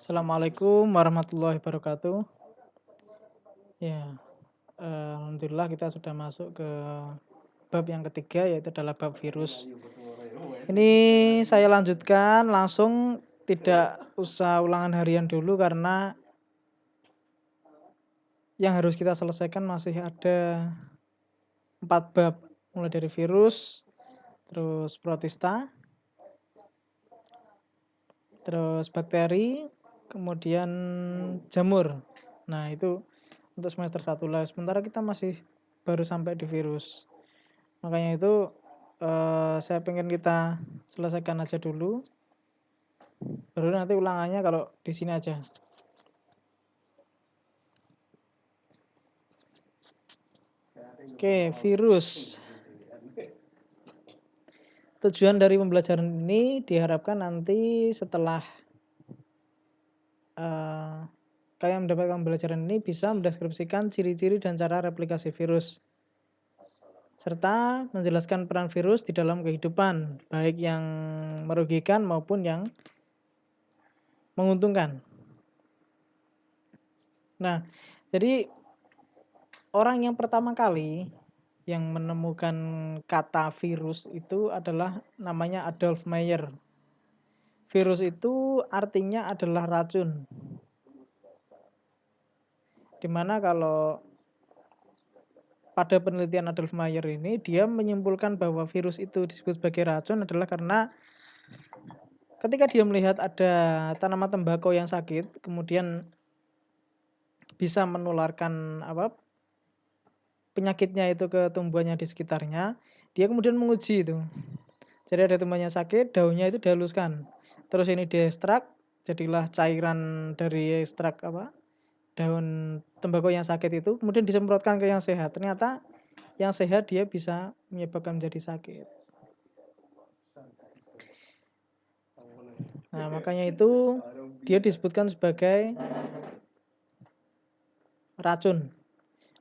Assalamualaikum warahmatullahi wabarakatuh. Ya, alhamdulillah kita sudah masuk ke bab yang ketiga yaitu adalah bab virus. Ini saya lanjutkan langsung tidak usah ulangan harian dulu karena yang harus kita selesaikan masih ada 4 bab mulai dari virus, terus protista, terus bakteri, kemudian jamur. Nah, itu untuk semester 1 lah. Sementara kita masih baru sampai di virus. Makanya itu saya pengen kita selesaikan aja dulu. Baru nanti ulangannya kalau di sini aja. Oke, virus. Tujuan dari pembelajaran ini diharapkan nanti setelah kalian mendapatkan pembelajaran ini bisa mendeskripsikan ciri-ciri dan cara replikasi virus, serta menjelaskan peran virus di dalam kehidupan, baik yang merugikan maupun yang menguntungkan. Nah, jadi orang yang pertama kali yang menemukan kata virus itu adalah namanya Adolf Meyer. Virus itu artinya adalah racun. Dimana kalau pada penelitian Adolf Meyer ini dia menyimpulkan bahwa virus itu disebut sebagai racun adalah karena ketika dia melihat ada tanaman tembakau yang sakit, kemudian bisa menularkan penyakitnya itu ke tumbuhannya di sekitarnya, dia kemudian menguji itu. Jadi ada tumbuhannya sakit, daunnya itu dihaluskan. Terus ini diekstrak, jadilah cairan dari ekstrak daun tembakau yang sakit itu, kemudian disemprotkan ke yang sehat. Ternyata yang sehat dia bisa menyebabkan menjadi sakit. Nah, makanya itu dia disebutkan sebagai racun.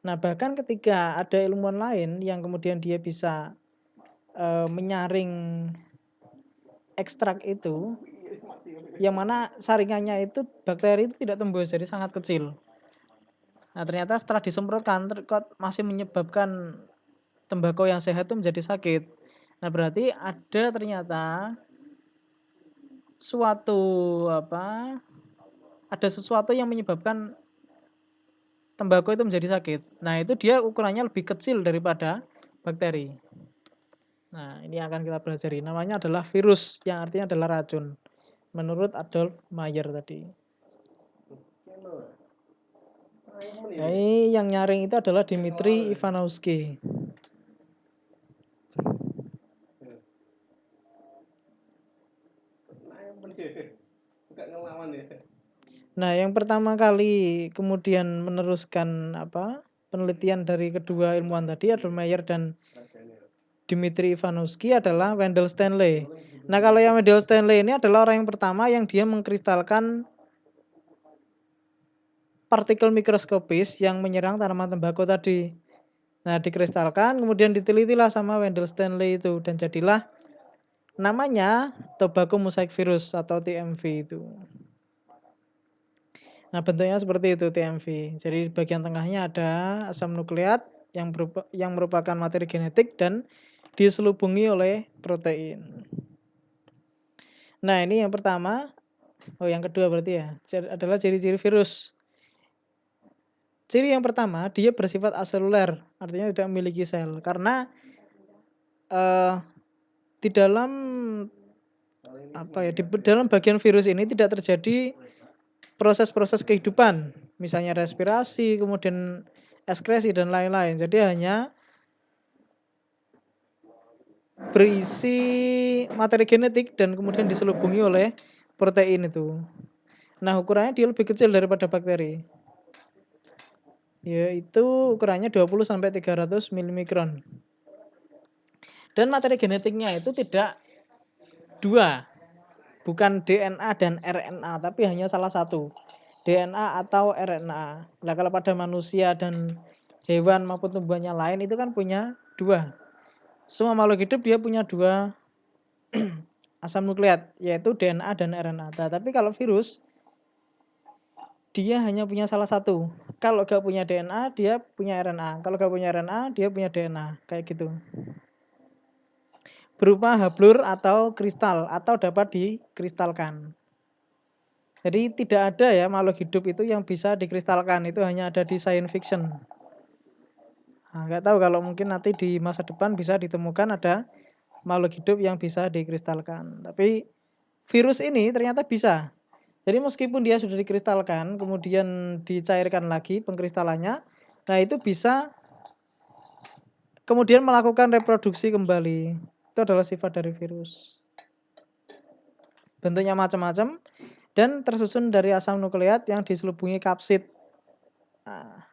Nah, bahkan ketika ada ilmuwan lain yang kemudian dia bisa menyaring ekstrak itu, yang mana saringannya itu bakteri itu tidak tembus, jadi sangat kecil. Nah, ternyata setelah disemprotkan kok masih menyebabkan tembakau yang sehat itu menjadi sakit. Nah, berarti ada ternyata ada sesuatu yang menyebabkan tembakau itu menjadi sakit. Nah, itu dia ukurannya lebih kecil daripada bakteri. Nah, ini akan kita pelajari. Namanya adalah virus, yang artinya adalah racun. Menurut Adolf Meyer tadi. Nah, ini yang nyaring itu adalah Dmitri Ivanovsky. Nah, yang pertama kali kemudian meneruskan penelitian dari kedua ilmuwan tadi, Adolf Meyer dan Dmitri Ivanovsky, adalah Wendell Stanley. Nah, kalau yang Wendell Stanley ini adalah orang yang pertama yang dia mengkristalkan partikel mikroskopis yang menyerang tanaman tembakau tadi. Nah, dikristalkan, kemudian ditelitilah sama Wendell Stanley itu, dan jadilah namanya Tobacco Mosaic Virus atau TMV itu. Nah, bentuknya seperti itu TMV. Jadi bagian tengahnya ada asam nukleat yang merupakan materi genetik dan diselubungi oleh protein. Nah, ini yang pertama. Oh, yang kedua berarti ya. Adalah ciri-ciri virus. Ciri yang pertama, dia bersifat aseluler, artinya tidak memiliki sel. Karena di dalam di dalam bagian virus ini tidak terjadi proses-proses kehidupan, misalnya respirasi, kemudian ekskresi dan lain-lain. Jadi hanya berisi materi genetik dan kemudian diselubungi oleh protein itu. Nah, ukurannya dia lebih kecil daripada bakteri. Yaitu ukurannya 20 sampai 300 milimikron. Dan materi genetiknya itu tidak dua, bukan DNA dan RNA, tapi hanya salah satu, DNA atau RNA. Nah, kalau pada manusia dan hewan maupun tumbuhannya lain itu kan punya dua. Semua makhluk hidup dia punya dua asam nukleat, yaitu DNA dan RNA. Nah, tapi kalau virus dia hanya punya salah satu. Kalau nggak punya DNA, dia punya RNA. Kalau nggak punya RNA, dia punya DNA. Kayak gitu. Berupa hablur atau kristal, atau dapat dikristalkan. Jadi tidak ada ya makhluk hidup itu yang bisa dikristalkan. Itu hanya ada di science fiction. Nah, nggak tahu kalau mungkin nanti di masa depan bisa ditemukan ada makhluk hidup yang bisa dikristalkan. Tapi virus ini ternyata bisa. Jadi meskipun dia sudah dikristalkan, kemudian dicairkan lagi pengkristalannya, nah itu bisa kemudian melakukan reproduksi kembali. Itu adalah sifat dari virus. Bentuknya macam-macam dan tersusun dari asam nukleat yang diselubungi kapsid. Nah,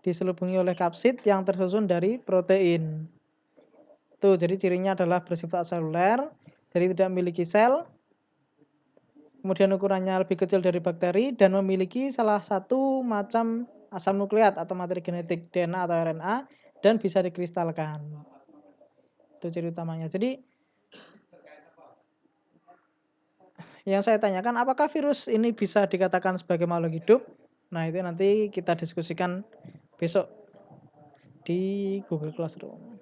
diselubungi oleh kapsid yang tersusun dari protein. Tuh, jadi cirinya adalah bersifat seluler, jadi tidak memiliki sel, kemudian ukurannya lebih kecil dari bakteri dan memiliki salah satu macam asam nukleat atau materi genetik DNA atau RNA dan bisa dikristalkan. Itu ciri utamanya. Jadi yang saya tanyakan apakah virus ini bisa dikatakan sebagai makhluk hidup? Nah, itu nanti kita diskusikan besok di Google Classroom.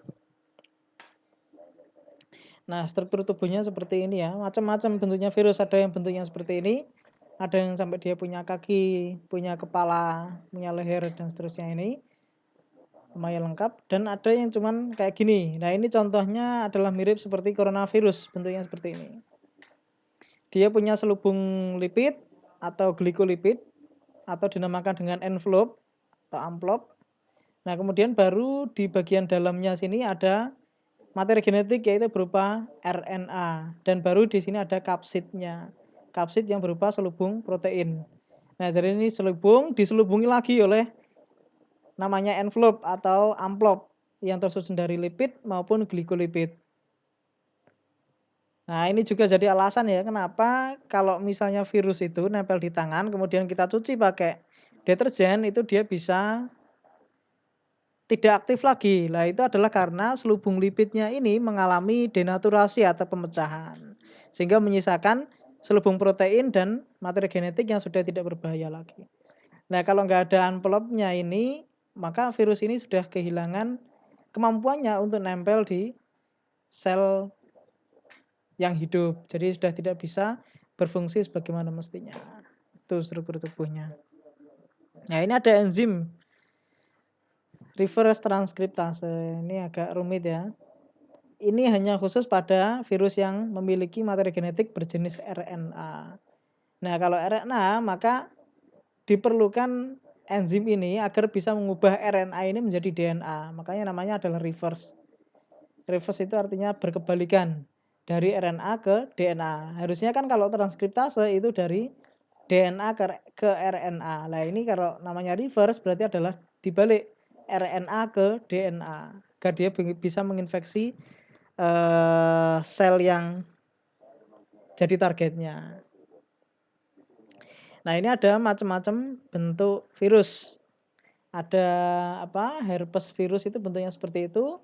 Nah, struktur tubuhnya seperti ini ya. Macam-macam bentuknya virus. Ada yang bentuknya seperti ini. Ada yang sampai dia punya kaki, punya kepala, punya leher, dan seterusnya ini. Lumayan lengkap. Dan ada yang cuman kayak gini. Nah, ini contohnya adalah mirip seperti coronavirus. Bentuknya seperti ini. Dia punya selubung lipid atau glikolipid. Atau dinamakan dengan envelope atau amplop. Nah, kemudian baru di bagian dalamnya sini ada materi genetik yaitu berupa RNA dan baru di sini ada kapsidnya. Kapsid yang berupa selubung protein. Nah, jadi ini diselubungi lagi oleh namanya envelope atau amplop yang tersusun dari lipid maupun glikolipid. Nah, ini juga jadi alasan ya kenapa kalau misalnya virus itu nempel di tangan kemudian kita cuci pakai deterjen itu dia bisa tidak aktif lagi. Nah, itu adalah karena selubung lipidnya ini mengalami denaturasi atau pemecahan. Sehingga menyisakan selubung protein dan materi genetik yang sudah tidak berbahaya lagi. Nah, kalau nggak ada envelope-nya ini, maka virus ini sudah kehilangan kemampuannya untuk nempel di sel yang hidup. Jadi sudah tidak bisa berfungsi sebagaimana mestinya. Itu struktur tubuhnya. Nah, ini ada enzim reverse transkriptase. Ini agak rumit ya. Ini hanya khusus pada virus yang memiliki materi genetik berjenis RNA. Nah, kalau RNA maka diperlukan enzim ini agar bisa mengubah RNA ini menjadi DNA. Makanya namanya adalah reverse. Reverse itu artinya berkebalikan dari RNA ke DNA. Harusnya kan kalau transkriptase itu dari DNA ke RNA. Nah, ini kalau namanya reverse berarti adalah dibalik RNA ke DNA. Agar dia bisa menginfeksi sel yang jadi targetnya. Nah, ini ada macam-macam bentuk virus. Ada herpes virus itu bentuknya seperti itu.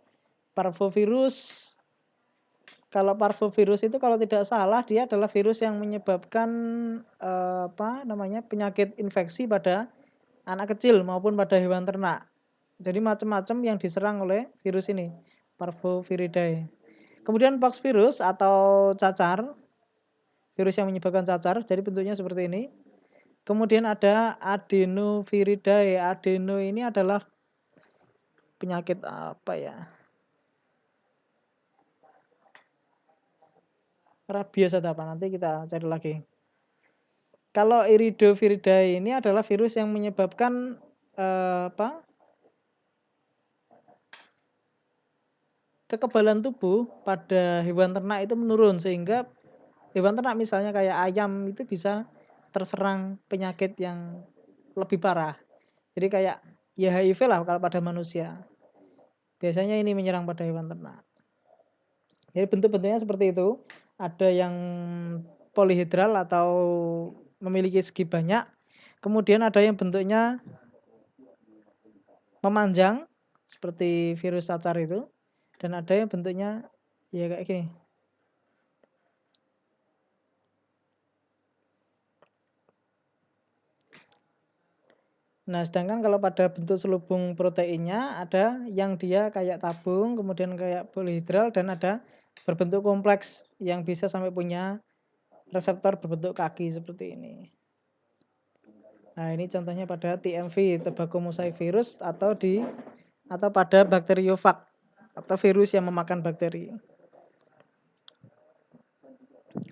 Parvovirus. Kalau parvovirus itu kalau tidak salah dia adalah virus yang menyebabkan penyakit infeksi pada anak kecil maupun pada hewan ternak. Jadi macam-macam yang diserang oleh virus ini, Parvoviridae. Kemudian poxvirus atau cacar, virus yang menyebabkan cacar, jadi bentuknya seperti ini. Kemudian ada Adenoviridae. Adeno ini adalah penyakit apa ya? Rabies atau apa? Nanti kita cari lagi. Kalau Iridoviridae ini adalah virus yang menyebabkan kekebalan tubuh pada hewan ternak itu menurun sehingga hewan ternak misalnya kayak ayam itu bisa terserang penyakit yang lebih parah. Jadi kayak ya HIV lah kalau pada manusia. Biasanya ini menyerang pada hewan ternak. Jadi bentuk-bentuknya seperti itu. Ada yang polihedral atau memiliki segi banyak. Kemudian ada yang bentuknya memanjang seperti virus cacar itu. Dan ada yang bentuknya ya kayak gini. Nah, sedangkan kalau pada bentuk selubung proteinnya ada yang dia kayak tabung, kemudian kayak polihidral, dan ada berbentuk kompleks yang bisa sampai punya reseptor berbentuk kaki seperti ini. Nah, ini contohnya pada TMV, tobacco mosaic virus, atau pada bakteriofag atau virus yang memakan bakteri.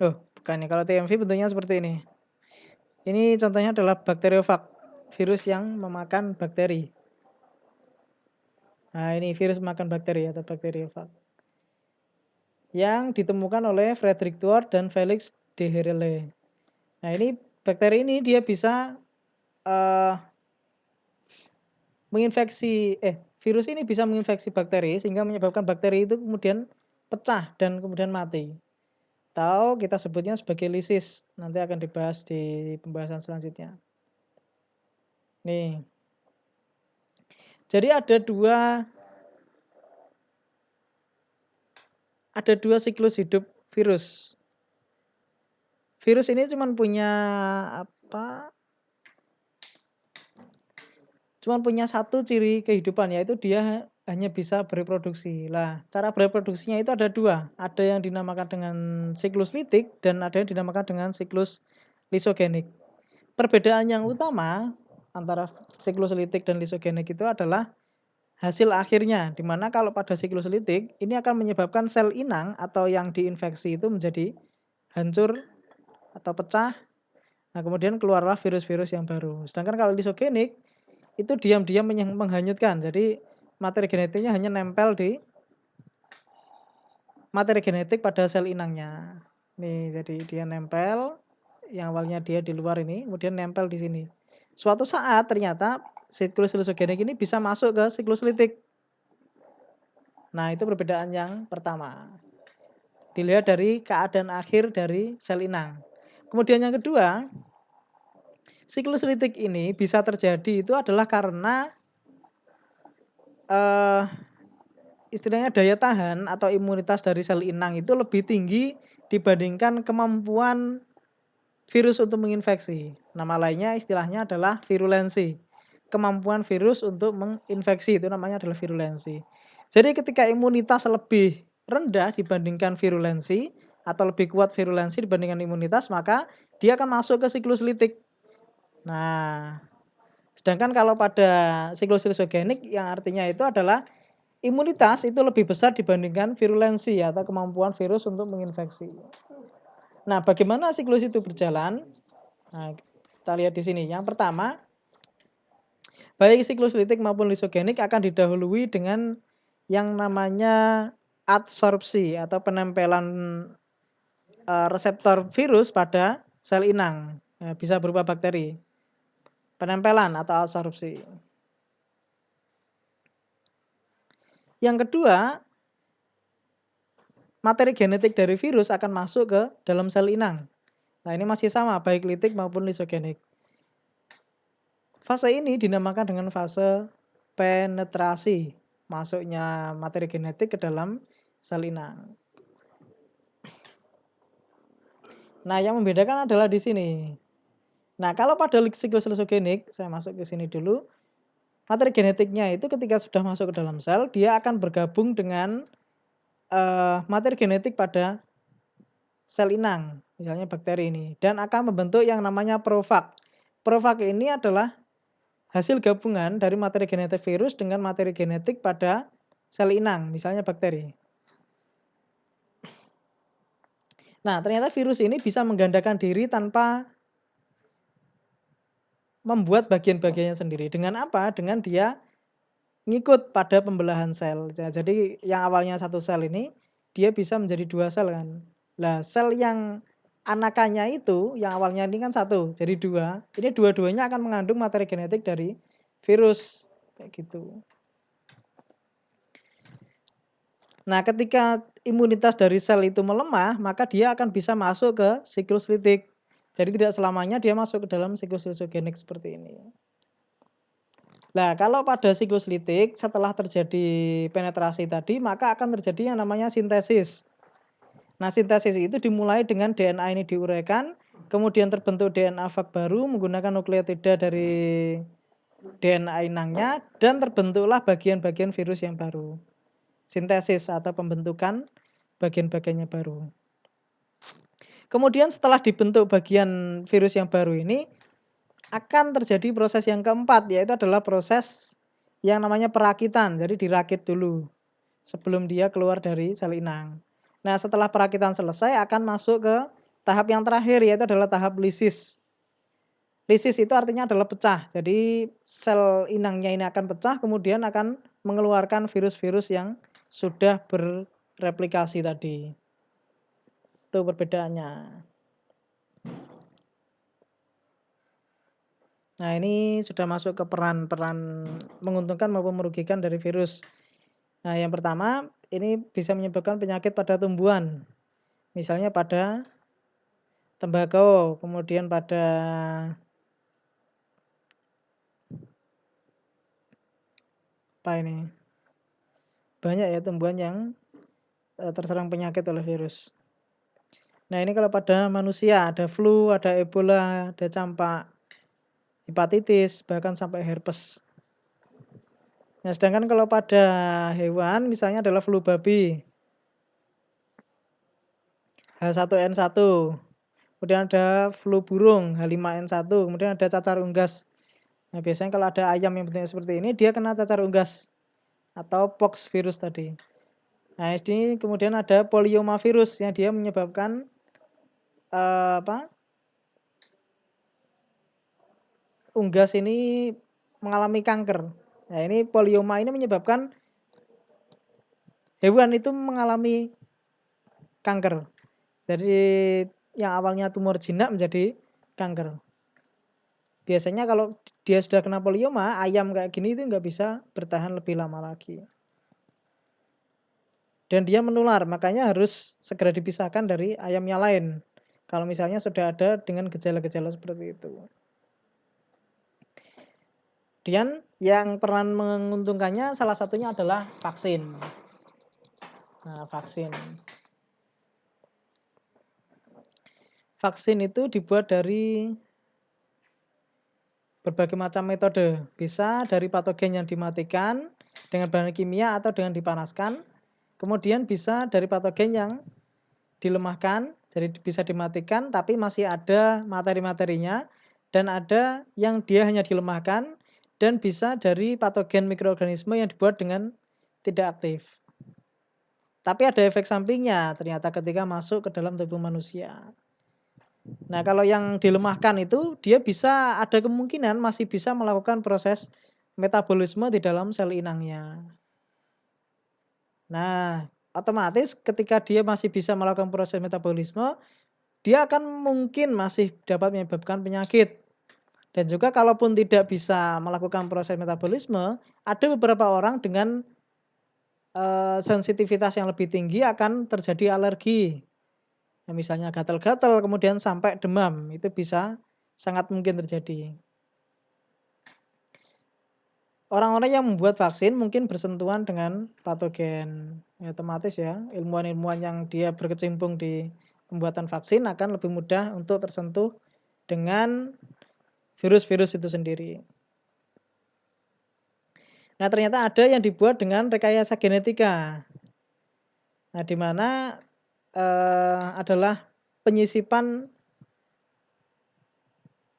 Oh, bukan nih. Kalau TMV bentuknya seperti ini. Ini contohnya adalah bakteriofag, virus yang memakan bakteri. Nah, ini virus memakan bakteri atau bakteriofag. Yang ditemukan oleh Frederick Tuor dan Felix de Herelle. Nah, ini bakteri ini dia bisa virus ini bisa menginfeksi bakteri sehingga menyebabkan bakteri itu kemudian pecah dan kemudian mati. Atau kita sebutnya sebagai lisis. Nanti akan dibahas di pembahasan selanjutnya. Nih. Jadi ada dua siklus hidup virus. Virus ini cuma punya satu ciri kehidupan, yaitu dia hanya bisa bereproduksi. Lah, cara bereproduksinya itu ada dua. Ada yang dinamakan dengan siklus litik dan ada yang dinamakan dengan siklus lisogenik. Perbedaan yang utama antara siklus litik dan lisogenik itu adalah hasil akhirnya, di mana kalau pada siklus litik ini akan menyebabkan sel inang atau yang diinfeksi itu menjadi hancur atau pecah. Nah, kemudian keluarlah virus-virus yang baru. Sedangkan kalau lisogenik itu diam-diam menghanyutkan. Jadi materi genetiknya hanya nempel di materi genetik pada sel inangnya. Nih, jadi dia nempel, yang awalnya dia di luar ini, kemudian nempel di sini. Suatu saat ternyata siklus lisogenik ini bisa masuk ke siklus litik. Nah, itu perbedaan yang pertama. Dilihat dari keadaan akhir dari sel inang. Kemudian yang kedua, siklus litik ini bisa terjadi itu adalah karena istilahnya daya tahan atau imunitas dari sel inang itu lebih tinggi dibandingkan kemampuan virus untuk menginfeksi. Nama lainnya istilahnya adalah virulensi. Kemampuan virus untuk menginfeksi itu namanya adalah virulensi. Jadi ketika imunitas lebih rendah dibandingkan virulensi atau lebih kuat virulensi dibandingkan imunitas, maka dia akan masuk ke siklus litik. Nah, sedangkan kalau pada siklus lisogenik yang artinya itu adalah imunitas itu lebih besar dibandingkan virulensi atau kemampuan virus untuk menginfeksi. Nah, bagaimana siklus itu berjalan? Nah, kita lihat di sini. Yang pertama, baik siklus litik maupun lisogenik akan didahului dengan yang namanya adsorpsi atau penempelan reseptor virus pada sel inang. Nah, bisa berupa bakteri. Penempelan atau adsorpsi. Yang kedua, materi genetik dari virus akan masuk ke dalam sel inang. Nah, ini masih sama baik litik maupun lisogenik. Fase ini dinamakan dengan fase penetrasi, masuknya materi genetik ke dalam sel inang. Nah, yang membedakan adalah di sini. Nah, kalau pada siklus lisogenik, saya masuk ke sini dulu. Materi genetiknya itu ketika sudah masuk ke dalam sel, dia akan bergabung dengan materi genetik pada sel inang, misalnya bakteri ini, dan akan membentuk yang namanya profag. Profag ini adalah hasil gabungan dari materi genetik virus dengan materi genetik pada sel inang, misalnya bakteri. Nah, ternyata virus ini bisa menggandakan diri tanpa membuat bagian-bagiannya sendiri. Dengan apa? Dengan dia ngikut pada pembelahan sel. Jadi yang awalnya satu sel ini, dia bisa menjadi dua sel kan. Nah, sel yang anakannya itu, yang awalnya ini kan satu, jadi dua. Ini dua-duanya akan mengandung materi genetik dari virus. Kayak gitu. Nah, ketika imunitas dari sel itu melemah, maka dia akan bisa masuk ke siklus litik. Jadi tidak selamanya dia masuk ke dalam siklus lisogenik seperti ini. Nah, kalau pada siklus litik setelah terjadi penetrasi tadi, maka akan terjadi yang namanya sintesis. Nah, sintesis itu dimulai dengan DNA ini diuraikan, kemudian terbentuk DNA fag baru menggunakan nukleotida dari DNA inangnya dan terbentuklah bagian-bagian virus yang baru. Sintesis atau pembentukan bagian-bagiannya baru. Kemudian setelah dibentuk bagian virus yang baru ini, akan terjadi proses yang keempat, yaitu adalah proses yang namanya perakitan. Jadi dirakit dulu sebelum dia keluar dari sel inang. Nah, setelah perakitan selesai akan masuk ke tahap yang terakhir, yaitu adalah tahap lisis. Lisis itu artinya adalah pecah. Jadi sel inangnya ini akan pecah, kemudian akan mengeluarkan virus-virus yang sudah bereplikasi tadi. Itu perbedaannya. Nah, ini sudah masuk ke peran-peran menguntungkan maupun merugikan dari virus. Nah, yang pertama, ini bisa menyebabkan penyakit pada tumbuhan. Misalnya pada tembakau, kemudian pada apa ini? Banyak ya tumbuhan yang terserang penyakit oleh virus. Nah, ini kalau pada manusia ada flu, ada Ebola, ada campak, hepatitis, bahkan sampai herpes. Nah, sedangkan kalau pada hewan misalnya adalah flu babi, H1N1, kemudian ada flu burung H5N1, kemudian ada cacar unggas. Nah, biasanya kalau ada ayam yang bentuknya seperti ini, dia kena cacar unggas atau pox virus tadi. Nah, ini kemudian ada poliomavirus yang dia menyebabkan unggas ini mengalami kanker. Nah, ini polioma ini menyebabkan hewan itu mengalami kanker. Jadi yang awalnya tumor jinak menjadi kanker. Biasanya kalau dia sudah kena polioma, ayam kayak gini itu nggak bisa bertahan lebih lama lagi. Dan dia menular, makanya harus segera dipisahkan dari ayam yang lain. Kalau misalnya sudah ada dengan gejala-gejala seperti itu. Kemudian yang peran menguntungkannya salah satunya adalah vaksin. Nah, vaksin. Vaksin itu dibuat dari berbagai macam metode. Bisa dari patogen yang dimatikan dengan bahan kimia atau dengan dipanaskan. Kemudian bisa dari patogen yang dilemahkan, jadi bisa dimatikan tapi masih ada materi-materinya. Dan ada yang dia hanya dilemahkan dan bisa dari patogen mikroorganisme yang dibuat dengan tidak aktif. Tapi ada efek sampingnya ternyata ketika masuk ke dalam tubuh manusia. Nah, kalau yang dilemahkan itu dia bisa ada kemungkinan masih bisa melakukan proses metabolisme di dalam sel inangnya. Nah, otomatis ketika dia masih bisa melakukan proses metabolisme, dia akan mungkin masih dapat menyebabkan penyakit. Dan juga kalaupun tidak bisa melakukan proses metabolisme, ada beberapa orang dengan sensitivitas yang lebih tinggi akan terjadi alergi. Nah, misalnya gatal-gatal kemudian sampai demam, itu bisa sangat mungkin terjadi. Orang-orang yang membuat vaksin mungkin bersentuhan dengan patogen. Ya, otomatis ya, ilmuwan-ilmuwan yang dia berkecimpung di pembuatan vaksin akan lebih mudah untuk tersentuh dengan virus-virus itu sendiri. Nah, ternyata ada yang dibuat dengan rekayasa genetika. Nah, di mana adalah penyisipan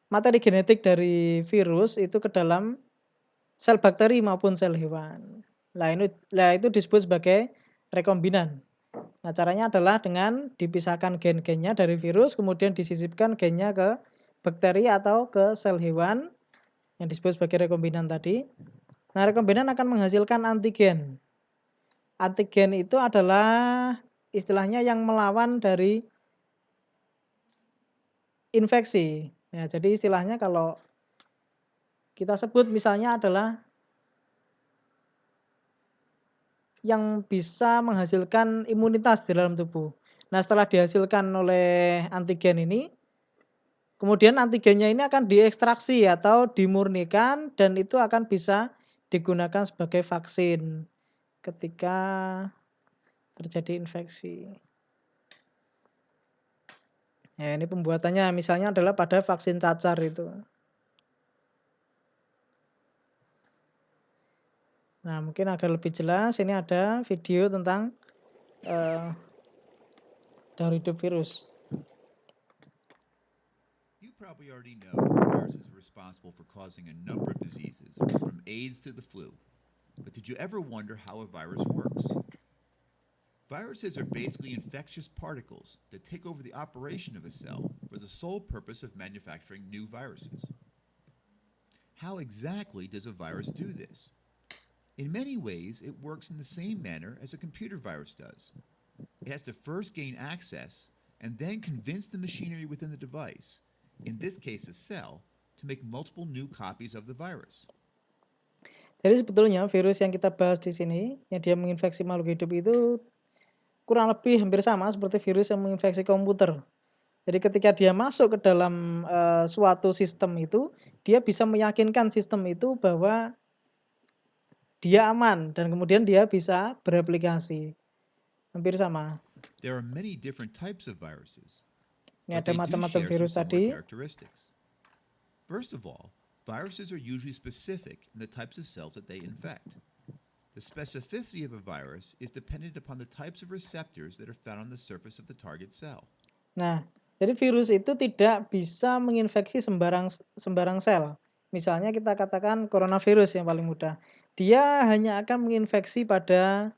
materi genetik dari virus itu ke dalam sel bakteri maupun sel hewan. Nah, itu disebut sebagai rekombinan. Nah, caranya adalah dengan dipisahkan gen-gennya dari virus, kemudian disisipkan gennya ke bakteri atau ke sel hewan yang disebut sebagai rekombinan tadi. Nah, rekombinan akan menghasilkan antigen. Antigen itu adalah istilahnya yang melawan dari infeksi. Ya, jadi istilahnya kalau kita sebut misalnya adalah yang bisa menghasilkan imunitas di dalam tubuh. Nah, setelah dihasilkan oleh antigen ini, kemudian antigennya ini akan diekstraksi atau dimurnikan dan itu akan bisa digunakan sebagai vaksin ketika terjadi infeksi. Ya, ini pembuatannya misalnya adalah pada vaksin cacar itu. Nah, mungkin agar lebih jelas ini ada video tentang eh, daur hidup virus. You probably already know that viruses are responsible for causing a number of diseases, from AIDS to the flu. But did you ever wonder how a virus works? Viruses are basically infectious particles that take over the operation of a cell for the sole purpose of manufacturing new viruses. How exactly does a virus do this? In many ways, it works in the same manner as a computer virus does. It has to first gain access and then convince the machinery within the device, in this case a cell, to make multiple new copies of the virus. Jadi sebetulnya virus yang kita bahas di sini, yang dia menginfeksi makhluk hidup itu kurang lebih hampir sama seperti virus yang menginfeksi komputer. Jadi ketika dia masuk ke dalam suatu sistem itu, dia bisa meyakinkan sistem itu bahwa dia aman dan kemudian dia bisa bereplikasi. Hampir sama. There are many different types of viruses, Ini but ada they do macam-macam share some virus similar tadi. characteristics. First of all, viruses are usually specific in the types of cells that they infect. The specificity of a virus is dependent upon the types of receptors that are found on the surface of the target cell. Nah, jadi virus itu tidak bisa menginfeksi sembarang sel. Misalnya kita katakan coronavirus yang paling mudah. Dia hanya akan menginfeksi pada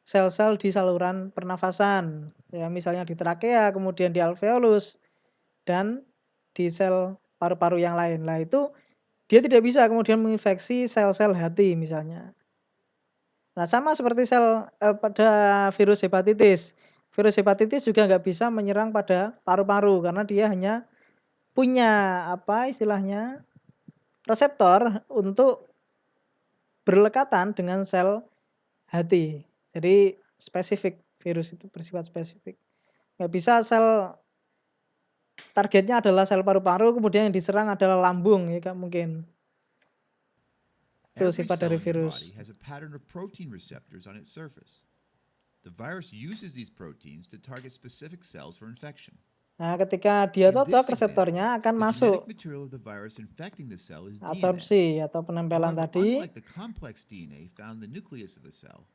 sel-sel di saluran pernafasan. Ya, misalnya di trakea, kemudian di alveolus, dan di sel paru-paru yang lain. Nah, itu dia tidak bisa kemudian menginfeksi sel-sel hati misalnya. Nah, sama seperti pada virus hepatitis. Virus hepatitis juga nggak bisa menyerang pada paru-paru karena dia hanya punya apa istilahnya reseptor untuk berlekatan dengan sel hati. Jadi spesifik, virus itu bersifat spesifik. Nggak bisa targetnya adalah sel paru-paru kemudian yang diserang adalah lambung, ya nggak mungkin. Itu Every sifat cell dari in your virus. body has a pattern of protein receptors on its surface. The virus uses these proteins to target specific cells for infection. Nah, ketika dia In this cocok, reseptornya example, akan the genetic masuk material of the virus infecting the cell is DNA. absorpsi atau penempelan However, tadi. unlike the complex DNA found in the nucleus of a cell,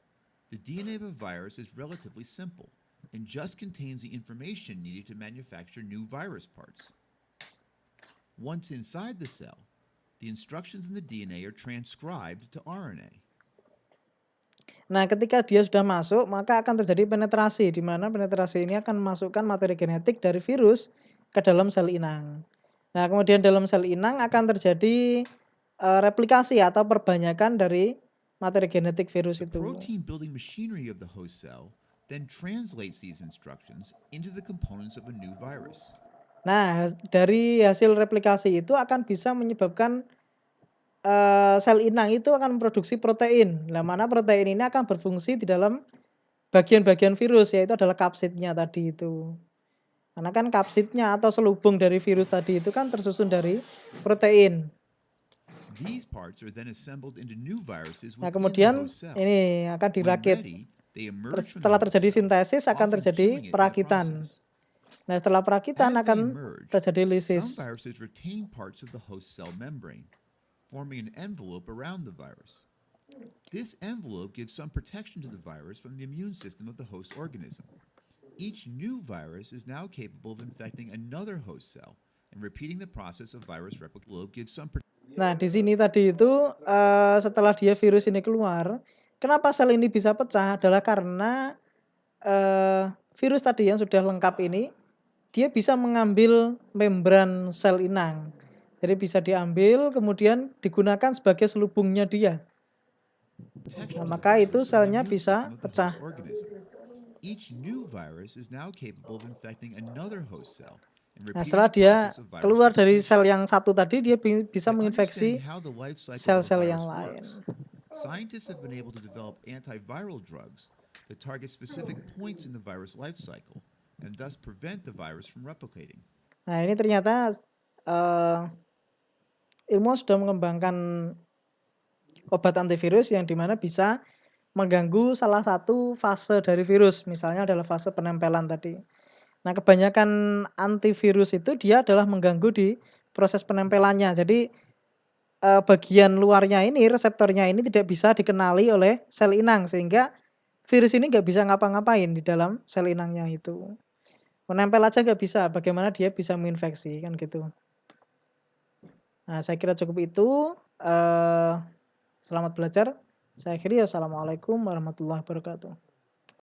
the DNA of a virus is relatively simple and just contains the information needed to manufacture new virus parts. Once inside the cell, the instructions in the DNA are transcribed to RNA. Nah, ketika dia sudah masuk, maka akan terjadi penetrasi, di mana penetrasi ini akan memasukkan materi genetik dari virus ke dalam sel inang. Nah, kemudian dalam sel inang akan terjadi replikasi atau perbanyakan dari materi genetik virus The itu. protein building machinery of the host cell then translates these instructions into the components of a new virus. Nah, dari hasil replikasi itu akan bisa menyebabkan sel inang itu akan memproduksi protein. Nah, mana protein ini akan berfungsi di dalam bagian-bagian virus, yaitu adalah kapsidnya tadi itu. Karena kan kapsidnya atau selubung dari virus tadi itu kan tersusun dari protein. These parts are then assembled into new viruses Nah, within the kemudian host cell. ini akan When dirakit. ready, they emerge from the Setelah host terjadi cell, sintesis akan often terjadi killing it in the perakitan. process. Nah, setelah perakitan As they akan emerge, terjadi some lisis. viruses retain parts of the host cell membrane, forming an envelope around the virus. This envelope gives some protection to the virus from the immune system of the host organism. Each new virus is now capable of infecting another host cell and repeating the process of virus replication gives some Nah, di sini tadi itu setelah dia virus ini keluar, kenapa sel ini bisa pecah adalah karena virus tadi yang sudah lengkap ini dia bisa mengambil membran sel inang. Jadi bisa diambil kemudian digunakan sebagai selubungnya dia. protection Nah, to the maka itu virus from the selnya immune bisa system of the pecah. host organism. Each new virus is now capable of infecting another host cell and Nah, repeating setelah the dia process of virus keluar dari replication. sel yang satu tadi, dia bisa By understanding menginfeksi how the life cycle of a sel-sel yang virus lain. works, scientists have been able to develop antiviral drugs that target specific points in the virus life cycle and thus prevent the virus from replicating. Nah, ini ternyata ilmuwan sudah mengembangkan obat antivirus yang dimana bisa mengganggu salah satu fase dari virus, misalnya adalah fase penempelan tadi. Nah, kebanyakan antivirus itu dia adalah mengganggu di proses penempelannya. Jadi bagian luarnya ini, reseptornya ini tidak bisa dikenali oleh sel inang, sehingga virus ini nggak bisa ngapa-ngapain di dalam sel inangnya itu. Menempel aja nggak bisa, bagaimana dia bisa menginfeksi, kan gitu. Nah, saya kira cukup itu, selamat belajar. Saya akhiri, wassalamualaikum warahmatullahi wabarakatuh.